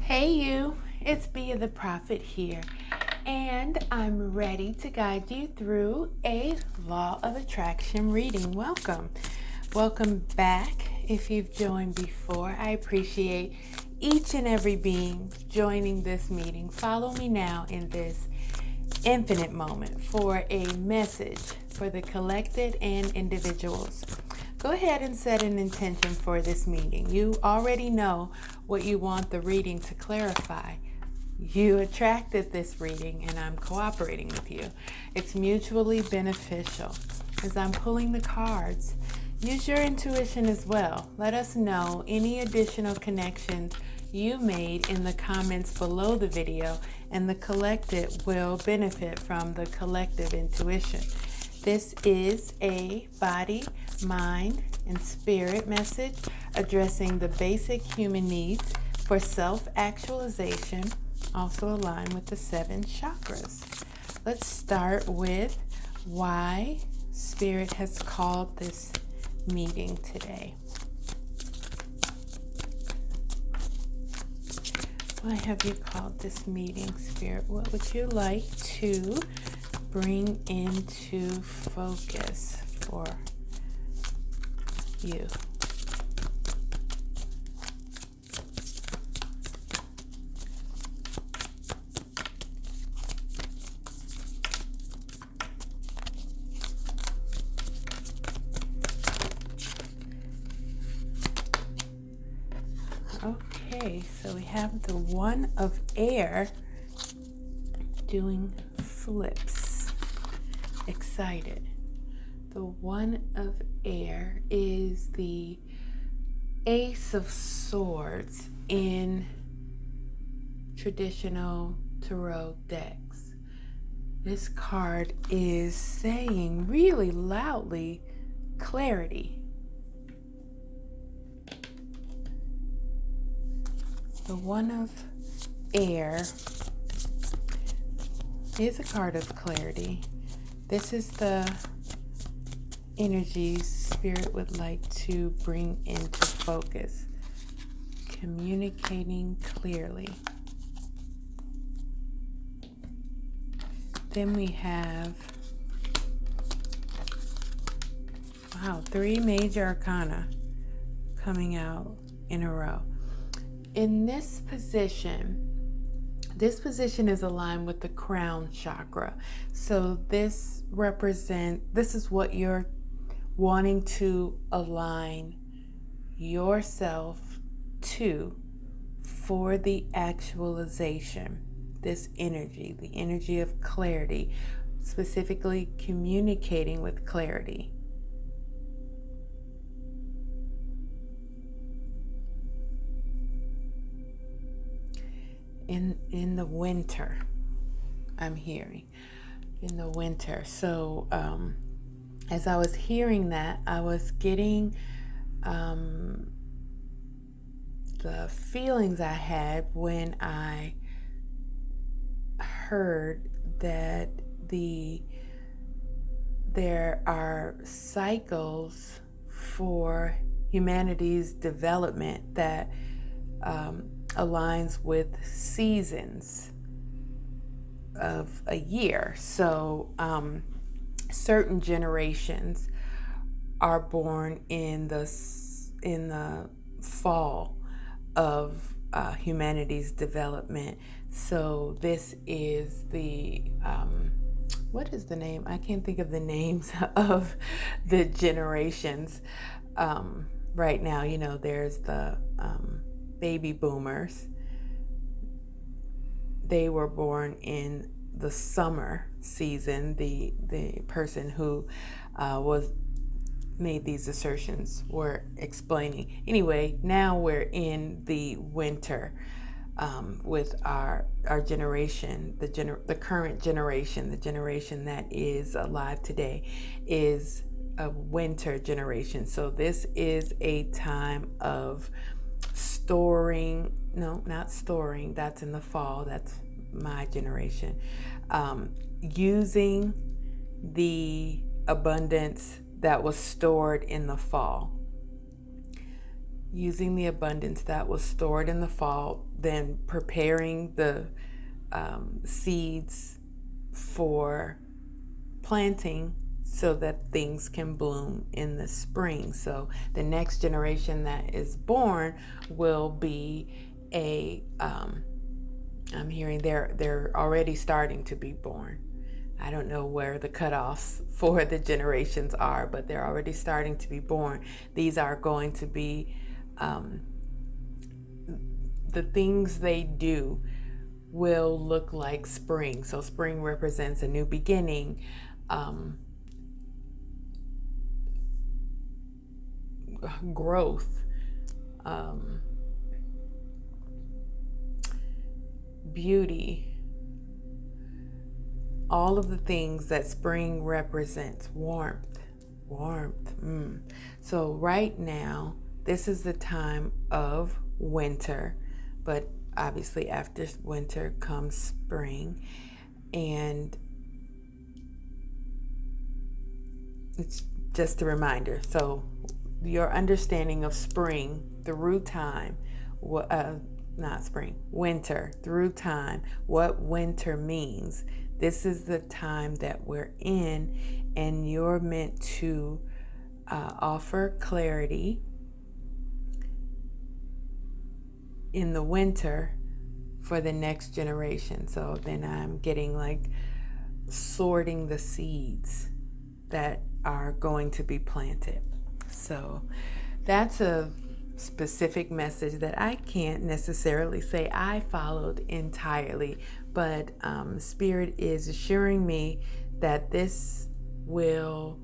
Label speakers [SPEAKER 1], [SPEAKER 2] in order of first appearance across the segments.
[SPEAKER 1] Hey you, it's Bia the Prophet here, and I'm ready to guide you through a Law of Attraction reading. Welcome back. If you've joined before, I appreciate each and every being joining this meeting. Follow me now in this infinite moment for a message for the collected and individuals. Go ahead and set an intention for this meeting. You already know what you want the reading to clarify. You attracted this reading and I'm cooperating with you. It's mutually beneficial. As I'm pulling the cards, use your intuition as well. Let us know any additional connections you made in the comments below the video, and the collected will benefit from the collective intuition. This is a body, mind, and spirit message addressing the basic human needs for self-actualization, also aligned with the 7 chakras. Let's start with why Spirit has called this meeting today. Why have you called this meeting, Spirit? What would you like to bring into focus for you? Okay, so we have the One of Air doing flips. Excited. The One of Air is the Ace of Swords in traditional tarot decks. This card is saying really loudly, clarity. The One of Air is a card of clarity. This is the energy Spirit would like to bring into focus. Communicating clearly. Then we have, 3 major arcana coming out in a row. In this position is aligned with the crown chakra. So this is what you're wanting to align yourself to for the actualization. This energy, the energy of clarity, specifically communicating with clarity. In the winter, I'm hearing in the winter. So as I was hearing that, I was getting the feelings I had when I heard that there are cycles for humanity's development that aligns with seasons of a year. So certain generations are born in the fall of humanity's development. So this is the what is the name? I can't think of the names of the generations right now. You know, there's the baby boomers. They were born in the summer season. The person who made these assertions were explaining. Anyway, now we're in the winter with our generation, the current generation, the generation that is alive today is a winter generation. So this is a time of not storing, that's in the fall, that's my generation. Using the abundance that was stored in the fall. using the abundance that was stored in the fall, then preparing the seeds for planting so that things can bloom in the spring. So the next generation that is born will be I'm hearing they're already starting to be born. I don't know where the cutoffs for the generations are, but they're already starting to be born. These are going to be the things they do will look like spring. So spring represents a new beginning, growth, beauty, all of the things that spring represents. Warmth. So right now, this is the time of winter, but obviously after winter comes spring, and it's just a reminder. So your understanding of spring through time, not spring, winter through time, what winter means. This is the time that we're in, and you're meant to offer clarity in the winter for the next generation. So then I'm getting like sorting the seeds that are going to be planted. So that's a specific message that I can't necessarily say I followed entirely, but Spirit is assuring me that this will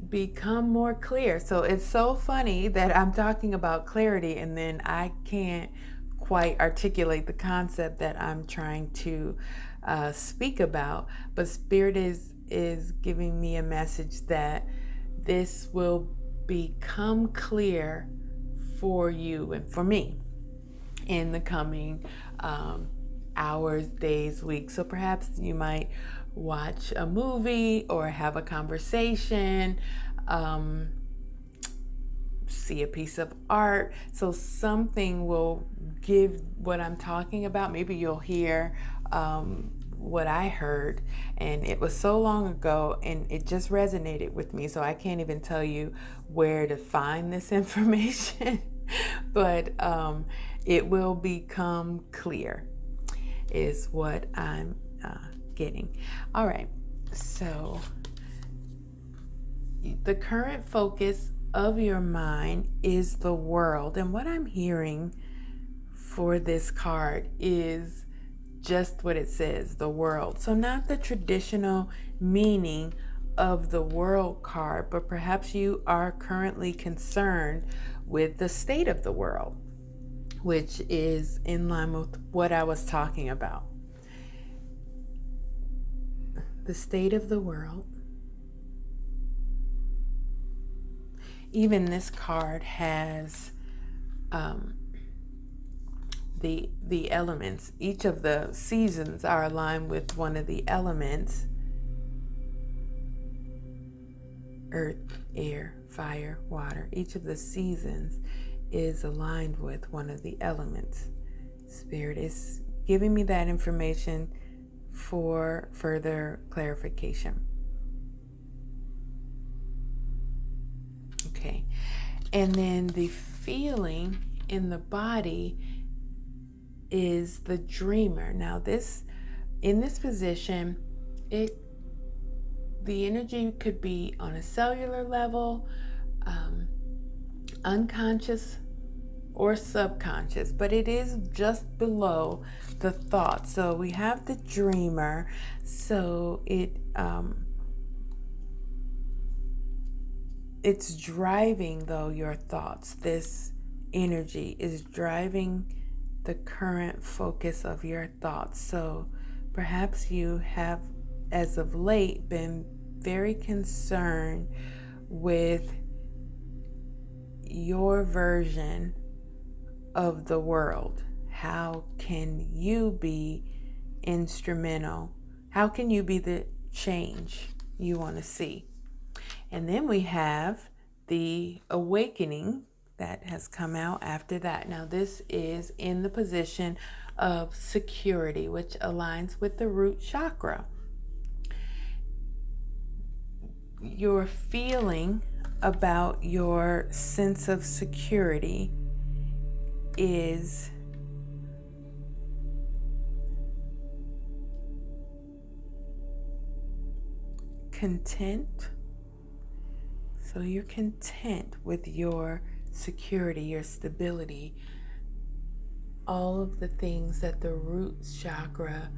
[SPEAKER 1] become more clear. So it's so funny that I'm talking about clarity and then I can't quite articulate the concept that I'm trying to speak about, but Spirit is giving me a message that this will become clear for you and for me in the coming hours, days, weeks. So perhaps you might watch a movie or have a conversation, see a piece of art. So something will give what I'm talking about. Maybe you'll hear what I heard, and it was so long ago and it just resonated with me, so I can't even tell you where to find this information. But it will become clear is what I'm getting. All right, so the current focus of your mind is the world, and what I'm hearing for this card is just what it says, the world. So not the traditional meaning of the world card, but perhaps you are currently concerned with the state of the world, which is in line with what I was talking about. The state of the world. Even this card has the elements. Each of the seasons are aligned with one of the elements: earth, air, fire, water. Each of the seasons is aligned with one of the elements. Spirit is giving me that information for further clarification. Okay, and then the feeling in the body is the dreamer. Now in this position, the energy could be on a cellular level, unconscious or subconscious, but it is just below the thought. So we have the dreamer. So it's driving though your thoughts. This energy is driving the current focus of your thoughts. So perhaps you have, as of late, been very concerned with your version of the world. How can you be instrumental? How can you be the change you want to see? And then we have the awakening that has come out after that. Now, this is in the position of security, which aligns with the root chakra. Your feeling about your sense of security is content. So you're content with your security, your stability, all of the things that the root chakra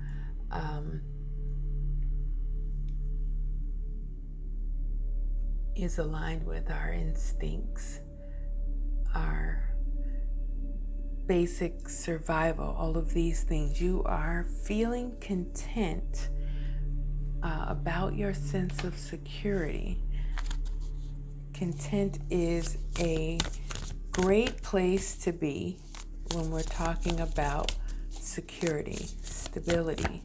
[SPEAKER 1] is aligned with, our instincts, our basic survival, all of these things. You are feeling content about your sense of security. Content is a great place to be when we're talking about security, stability.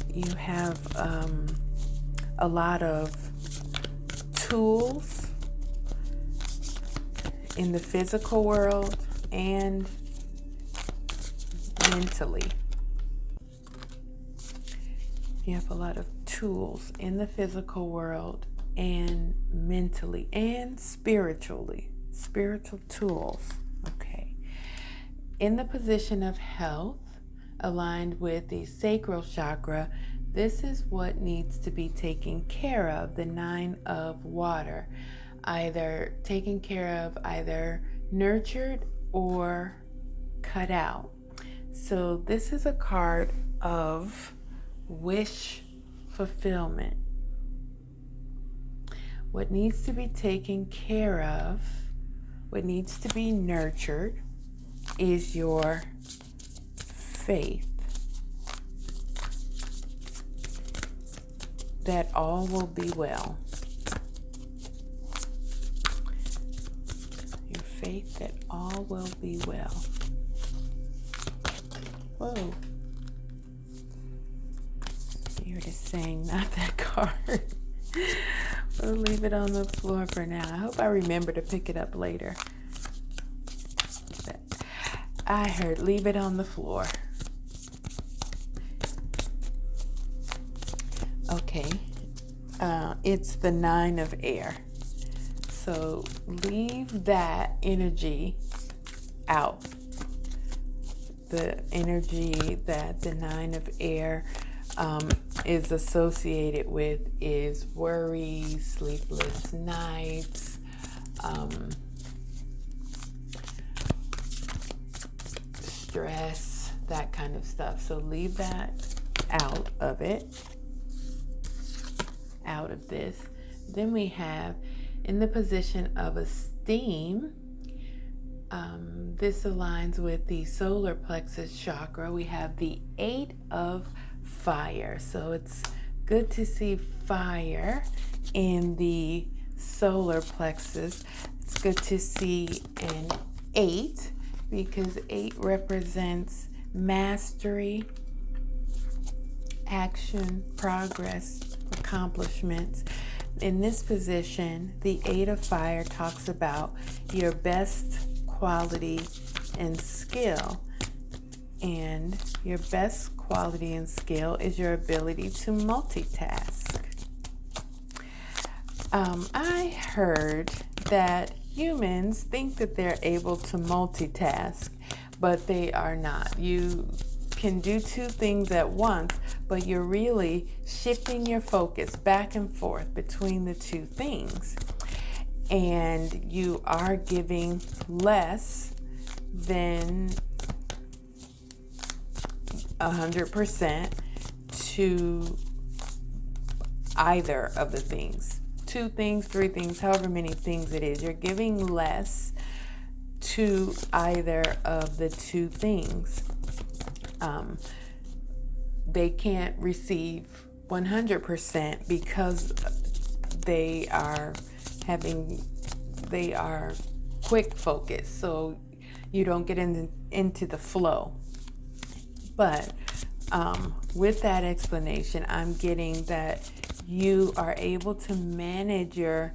[SPEAKER 1] You have a lot of tools in the physical world and mentally. You have a lot of tools in the physical world and mentally and spiritually. Spiritual tools. Okay. In the position of health, aligned with the sacral chakra, this is what needs to be taken care of, the 9 of water. Either taken care of, either nurtured or cut out. So this is a card of wish fulfillment. What needs to be taken care of, what needs to be nurtured is your faith that all will be well. Your faith that all will be well. Whoa. You're just saying not that card. We'll leave it on the floor for now. I hope I remember to pick it up later. But I heard leave it on the floor. Okay. It's the 9 of air. So leave that energy out. The energy that the 9 of air is associated with is worry, sleepless nights, stress, that kind of stuff. So leave that out of it, out of this. Then we have in the position of esteem, this aligns with the solar plexus chakra. We have the 8 of fire. So it's good to see fire in the solar plexus. It's good to see an 8 because 8 represents mastery, action, progress, accomplishments. In this position, the 8 of fire talks about your best quality and skill. And your best quality and skill is your ability to multitask. I heard that humans think that they're able to multitask, but they are not. You can do 2 things at once, but you're really shifting your focus back and forth between the 2 things. And you are giving less than 100% to either of the things. 2 things, 3 things, however many things it is. You're giving less to either of the 2 things. They can't receive 100% because they are quick focused, so you don't get into the flow. But With that explanation, I'm getting that you are able to manage your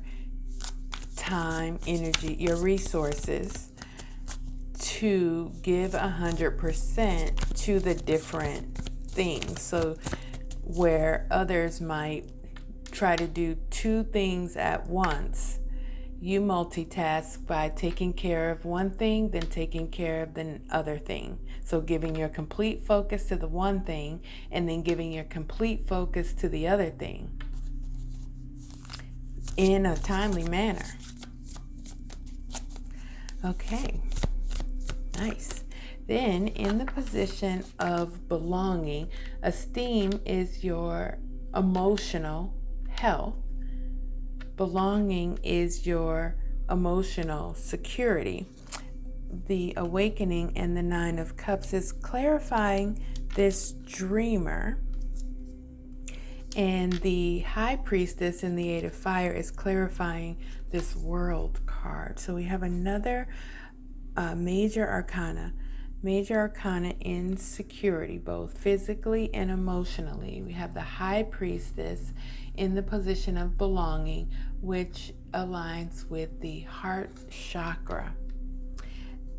[SPEAKER 1] time, energy, your resources to give 100% to the different things. So where others might try to do two things at once, you multitask by taking care of one thing, then taking care of the other thing. So giving your complete focus to the one thing and then giving your complete focus to the other thing in a timely manner. Okay, nice. Then in the position of belonging, esteem is your emotional health. Belonging is your emotional security. The awakening and the Nine of Cups is clarifying this dreamer. And the High Priestess in the Eight of Fire is clarifying this World card. So we have another major arcana in security, both physically and emotionally. We have the High Priestess in the position of belonging, which aligns with the heart chakra.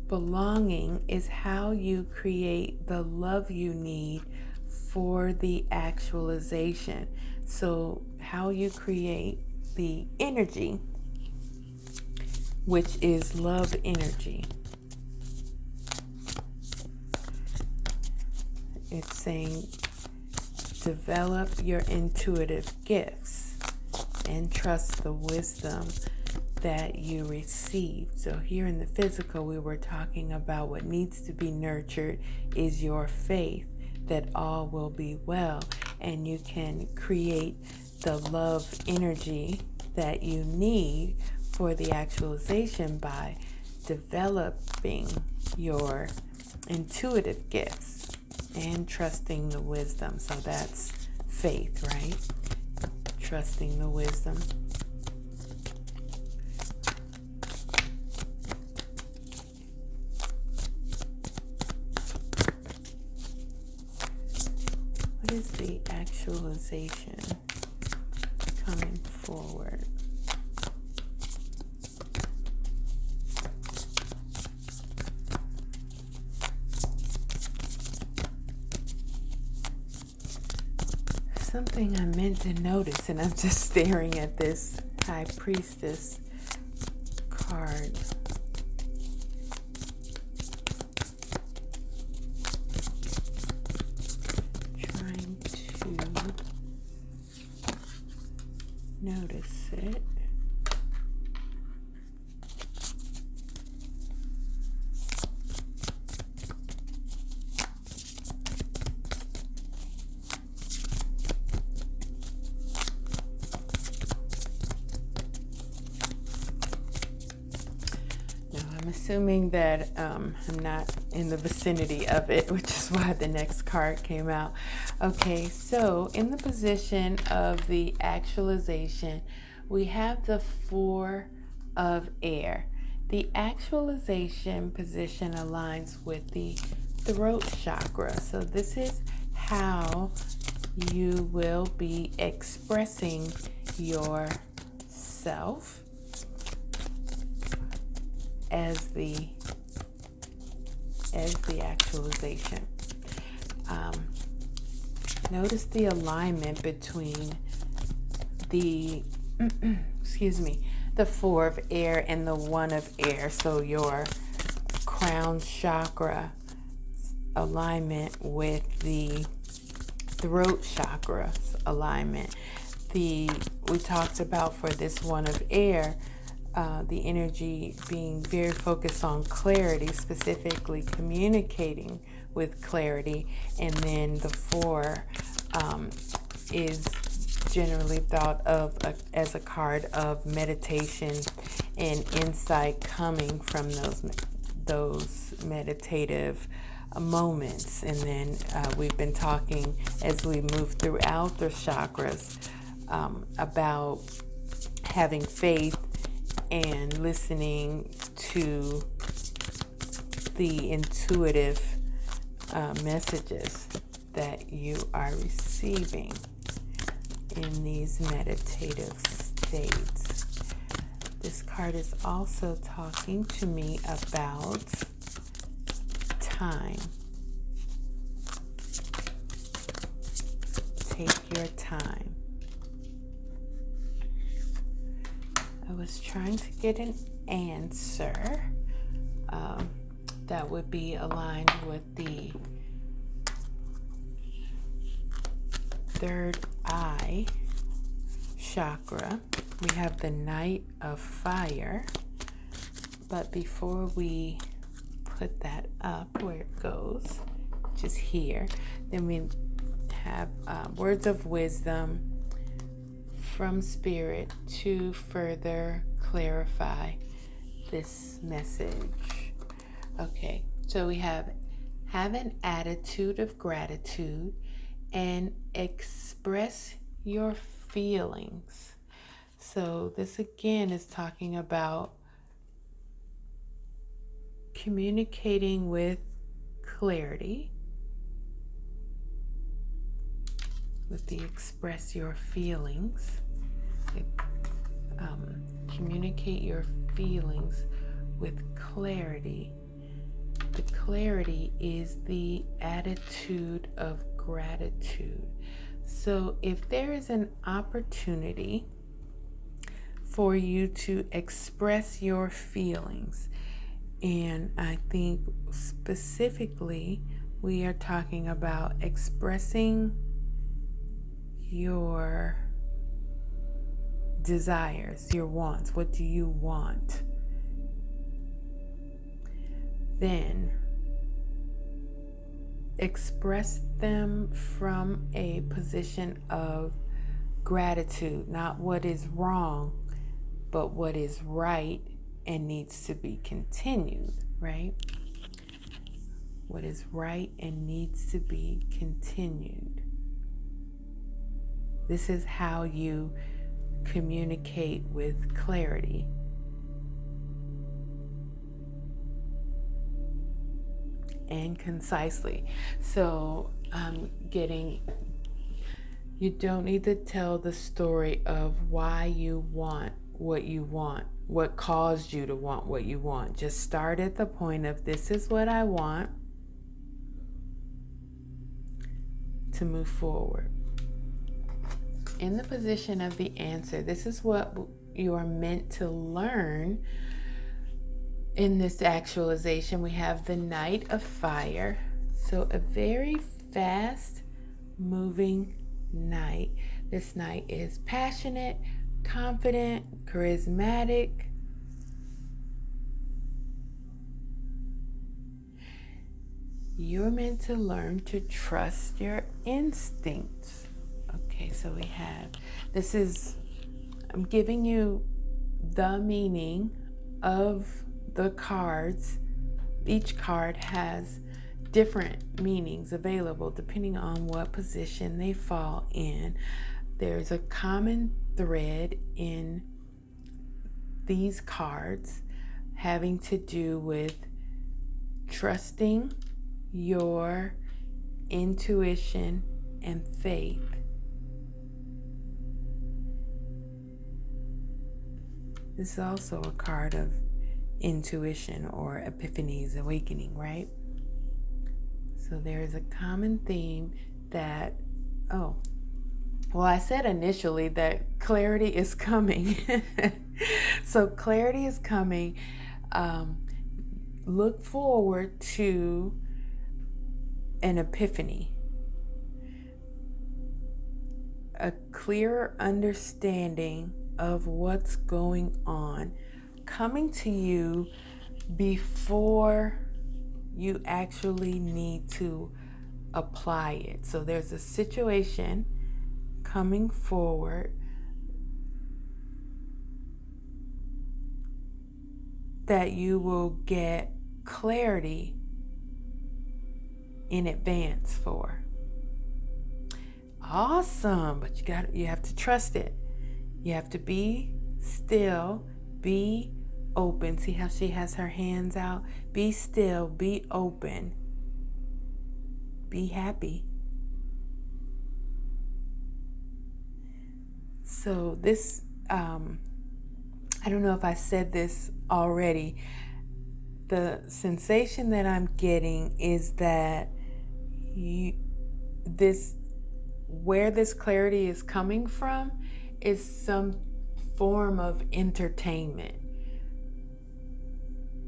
[SPEAKER 1] Belonging is how you create the love you need for the actualization. So how you create the energy, which is love energy. It's saying develop your intuitive gifts and trust the wisdom that you received. So here in the physical, we were talking about what needs to be nurtured is your faith that all will be well, and you can create the love energy that you need for the actualization by developing your intuitive gifts and trusting the wisdom. So that's faith, right? Trusting the wisdom. What is the actualization coming forward? Something I meant to notice, and I'm just staring at this High Priestess card. Trying to notice it. I'm assuming that I'm not in the vicinity of it, which is why the next card came out. Okay, so in the position of the actualization, we have the Four of Air. The actualization position aligns with the throat chakra. So this is how you will be expressing yourself as the actualization. Notice the alignment between the the Four of Air and the One of Air. So your crown chakra alignment with the throat chakra alignment. We talked about for this One of Air, the energy being very focused on clarity, specifically communicating with clarity, and then the Four is generally thought of as a card of meditation and insight coming from those meditative moments. And then we've been talking as we move throughout the chakras about having faith and listening to the intuitive messages. that you are receiving in these meditative states. This card is also talking to me about time. Take your time. I was trying to get an answer that would be aligned with the third eye chakra. We have the Knight of Fire. But before we put that up where it goes, which is here, then we have words of wisdom from Spirit to further clarify this message. Okay, so we have an attitude of gratitude and express your feelings. So this again is talking about communicating with clarity, with the express your feelings. Communicate your feelings with clarity. The clarity is the attitude of gratitude. So if there is an opportunity for you to express your feelings, and I think specifically we are talking about expressing your desires, your wants. What do you want? Then express them from a position of gratitude, not what is wrong, but what is right and needs to be continued, right? What is right and needs to be continued. This is how you communicate with clarity. And concisely. So you don't need to tell the story of why you want, what caused you to want what you want. Just start at the point of, this is what I want, to move forward. In the position of the answer, this is what you are meant to learn. In this actualization, we have the Knight of Fire. So a very fast moving knight. This knight is passionate, confident, charismatic. You're meant to learn to trust your instincts. Okay, so we have, I'm giving you the meaning of the cards. Each card has different meanings available depending on what position they fall in. There's a common thread in these cards having to do with trusting your intuition and faith. This is also a card of intuition or epiphanies, awakening, right? So there is a common theme that, I said initially that clarity is coming. So clarity is coming. Look forward to an epiphany, a clearer understanding of what's going on, coming to you before you actually need to apply it. So there's a situation coming forward that you will get clarity in advance for. Awesome, but you have to trust it. You have to be still, be open. See how she has her hands out? Be still, be open, be happy, So this, I don't know if I said this already. The sensation that I'm getting is that where this clarity is coming from is some form of entertainment.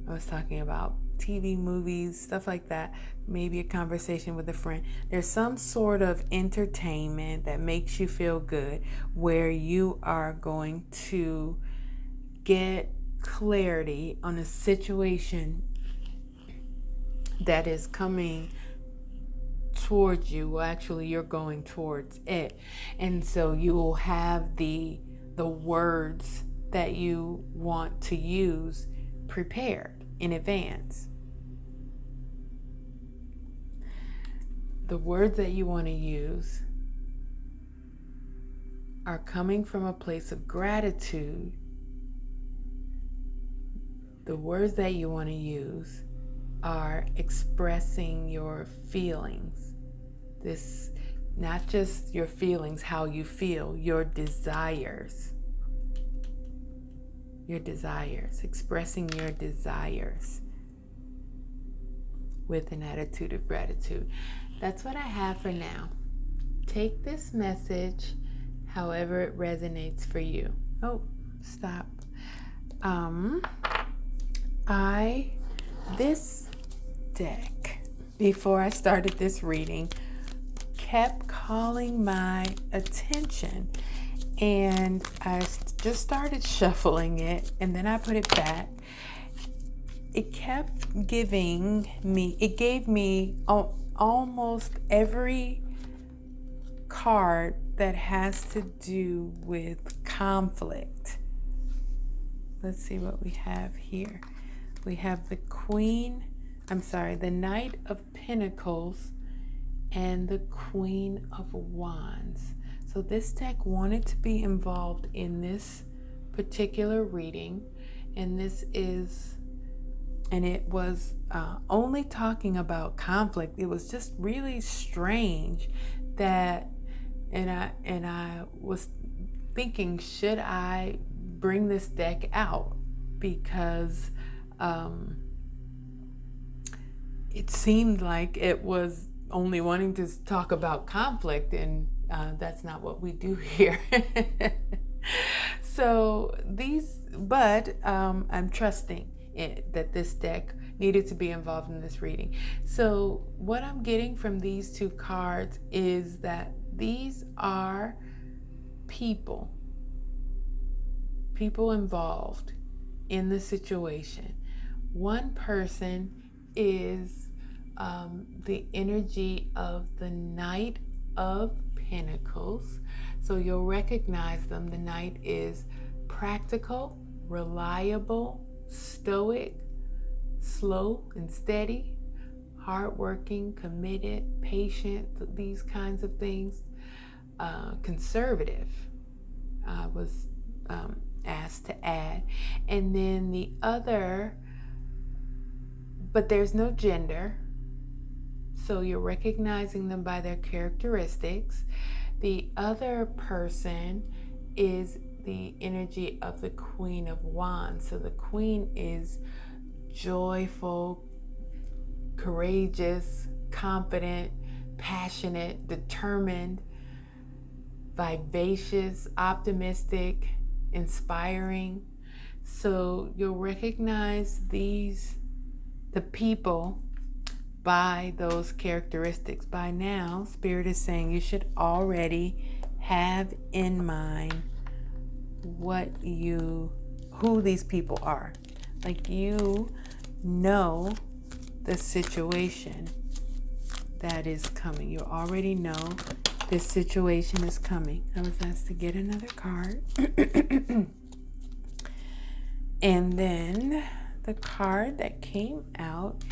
[SPEAKER 1] I was talking about TV, movies, stuff like that, maybe a conversation with a friend. There's some sort of entertainment that makes you feel good where you are going to get clarity on a situation that is coming towards you. Well, actually, you're going towards it. And so you will have the words that you want to use prepared in advance. The words that you want to use are coming from a place of gratitude. The words that you want to use are expressing your feelings. This, not just your feelings, how you feel, your desires. Your desires, expressing your desires with an attitude of gratitude. That's what I have for now. Take this message however it resonates for you. Oh, stop. This deck, before I started this reading, kept calling my attention, and I just started shuffling it, and then I put it back. It kept giving me, it gave me almost every card that has to do with conflict. Let's see what we have here. We have the the Knight of Pentacles and the Queen of Wands. So this deck wanted to be involved in this particular reading, and it was only talking about conflict. It was just really strange that, and I was thinking, should I bring this deck out? Because it seemed like it was only wanting to talk about conflict, and that's not what we do here. So I'm trusting that this deck needed to be involved in this reading. So what I'm getting from these two cards is that these are people involved in the situation. One person is the energy of the Knight of Pentacles. So you'll recognize them. The Knight is practical, reliable, stoic, slow and steady, hardworking, committed, patient, these kinds of things. Conservative was asked to add. And then the other, but there's no gender, so you're recognizing them by their characteristics. The other person is the energy of the Queen of Wands. So the Queen is joyful, courageous, confident, passionate, determined, vivacious, optimistic, inspiring. So you'll recognize the people by those characteristics. By now, Spirit is saying you should already have in mind who these people are. Like, you know the situation that is coming. You already know this situation is coming. I was asked to get another card. And then the card that came out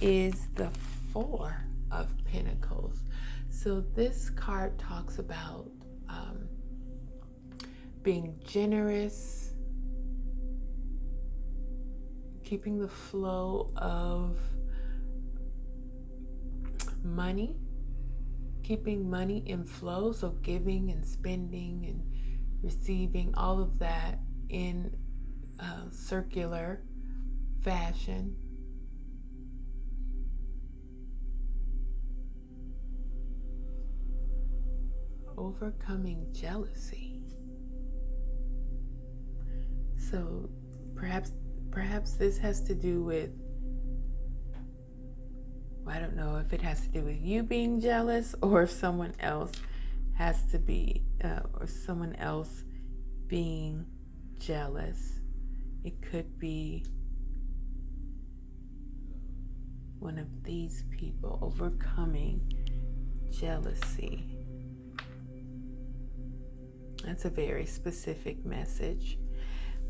[SPEAKER 1] is the Four of Pentacles. So this card talks about being generous, keeping the flow of money, keeping money in flow, so giving and spending and receiving, all of that in circular fashion. Overcoming jealousy. So perhaps this has to do with, I don't know if it has to do with you being jealous, or if someone else has to be, or someone else being jealous. It could be one of these people overcoming jealousy. That's a very specific message,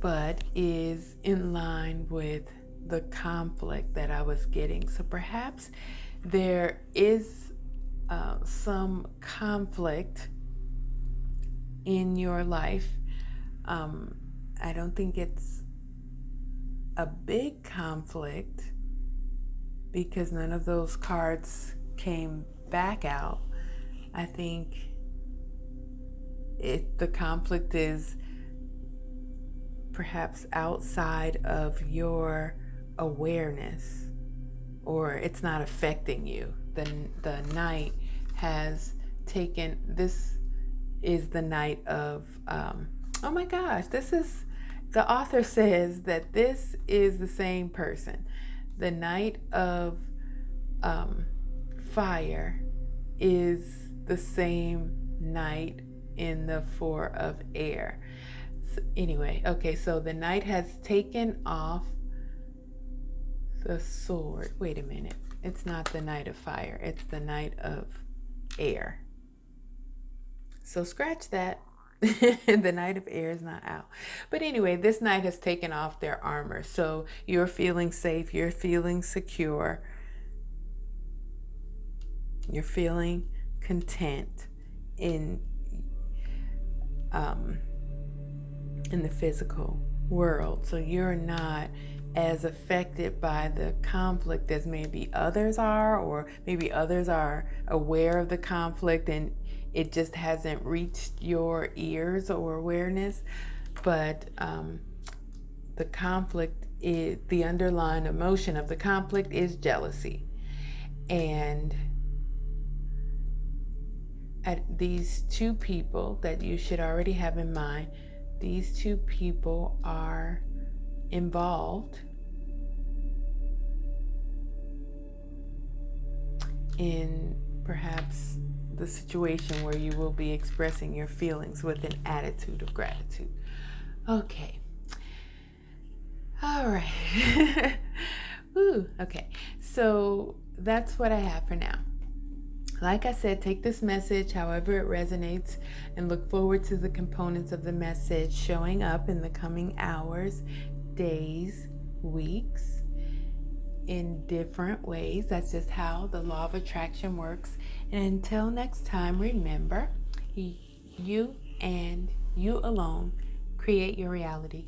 [SPEAKER 1] but is in line with the conflict that I was getting. So perhaps there is some conflict in your life. I don't think it's a big conflict because none of those cards came back out. I think the conflict is perhaps outside of your awareness, or it's not affecting you. The night has taken, this is the night of, oh my gosh, the author says that this is the same person. The Knight of Fire is the same knight in the Four of Air. So anyway, okay, so the knight has taken off the sword. Wait a minute. It's not the Knight of Fire. It's the Knight of Air. So scratch that. The Knight of Air is not out. But anyway, this knight has taken off their armor. So you're feeling safe. You're feeling secure. You're feeling content in the physical world. So you're not as affected by the conflict as maybe others are, or maybe others are aware of the conflict and it just hasn't reached your ears or awareness. But the conflict is, the underlying emotion of the conflict is jealousy. And at these two people that you should already have in mind, these two people are involved in perhaps the situation where you will be expressing your feelings with an attitude of gratitude. Okay. All right. Ooh, okay. So that's what I have for now. Like I said, take this message however it resonates and look forward to the components of the message showing up in the coming hours, days, weeks, in different ways. That's just how the law of attraction works. And until next time, remember, you and you alone create your reality.